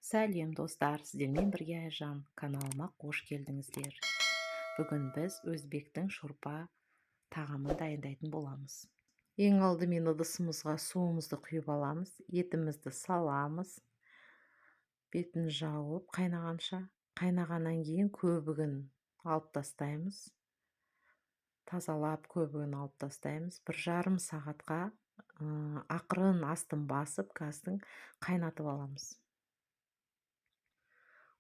Сәлем достар, сіздермен бірге Айжан каналыма қош келдіңіздер. Бүгін біз өзбектің шорпа тағамын дайындайтын боламыз. Ең алдымен ыдысымызға суымызды құйып аламыз, етімізді саламыз, бетін жауып қайнағанша. Қайнағаннан кейін көбігін алып тастаймыз. Тазалап көбігін алып тастаймыз. 1,5 сағатқа ақырын астын басып газдың қайнатып аламыз.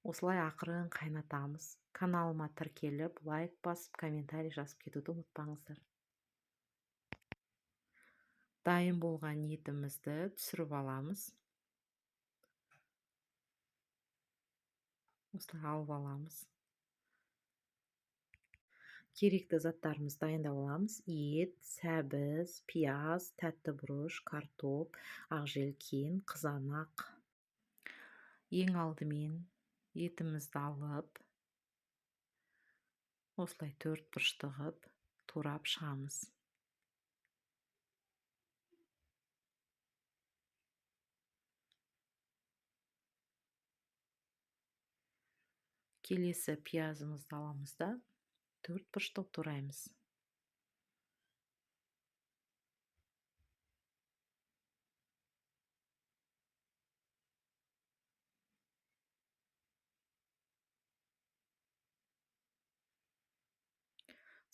Осылай ақырын қайнатамыз. Каналыма тіркеліп, лайк басып, комментарий жазып кетуді ұмытпаңыздар. Дайын болған етімізді түсіріп аламыз. Осылай алып аламыз. Керекті заттарымызды дайындап аламыз. Ет, сәбіз, пияз, тәтті бұрыш, картоп, ақжелкен, қызанақ. Ең алдымен етімізді алып, осылай 4 бұрышты ғып, турап шығамыз. Келесі пиязымызды аламыз да 4 бұрышты тураймыз.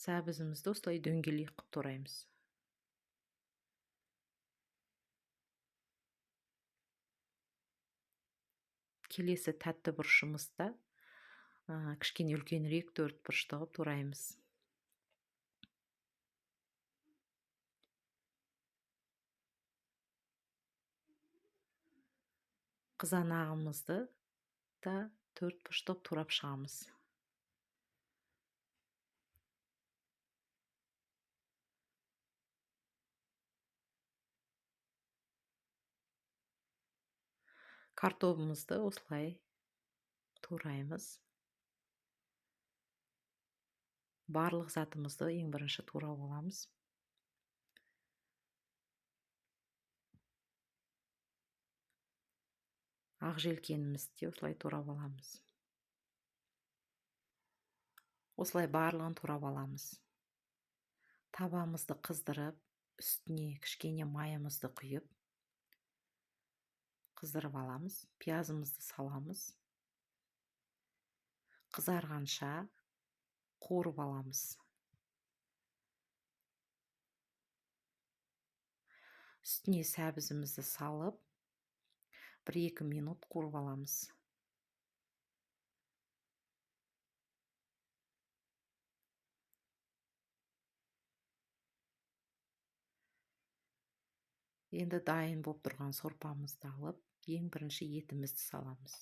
Сәбізімізді осылай дөңгелек қылып тураймыз. Келесі тәтті бұрышымызда кішкене үлкенірек 4 бұрышты қылып тураймыз. Қызанағымызды да 4 бұрышты қылып турап шығамыз. Картопымызды осылай тураймыз. Барлық затымызды ең бірінші турап аламыз. Ақжелкенімізді де осылай турап аламыз. Осылай барлығын турап аламыз. Табамызды қыздырып, үстіне кішкене майымызды құйып, қыздырып аламыз. Пиязымызды саламыз. Қызарғанша қуырып аламыз. Үстіне сәбізімізді салып, 1-2 минут қуырып аламыз. Енді дайын болып тұрған сорпамызды алып, ең бірінші етімізді саламыз.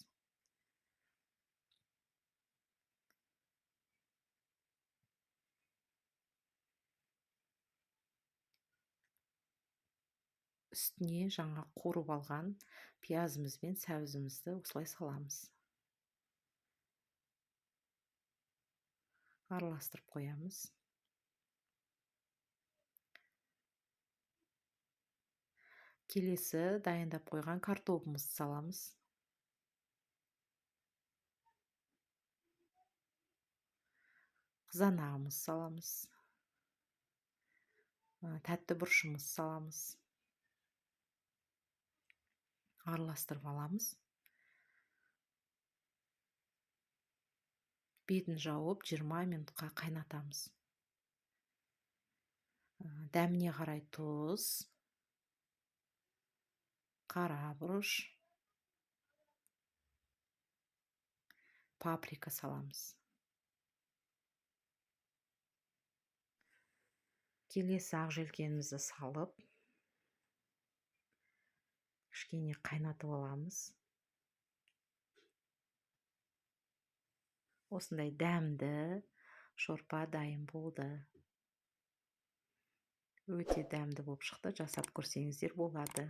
Үстіне жаңа қуырып алған пиязымыз бен сәбізімізді осылай саламыз. Араластырып қоямыз. Келесі дайындап қойған картопымызды саламыз. Қызанағымызды саламыз. Тәтті бұрышымызды саламыз. Араластырып аламыз. Бетін жауып 20 минутқа қайнатамыз. Дәміне қарай тұз, қара бұрыш, паприка саламыз. Келесі ақжелкенімізді салып, кішкене қайнатып аламыз. Осындай дәмді шорпа дайын болды. Өте дәмді болып шықты. Жасап көрсеңіздер болады.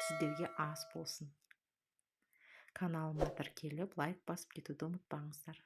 Сіздерге ас болсын. Каналыма тіркеліп, лайк басып кетуді ұмытпаңыздар.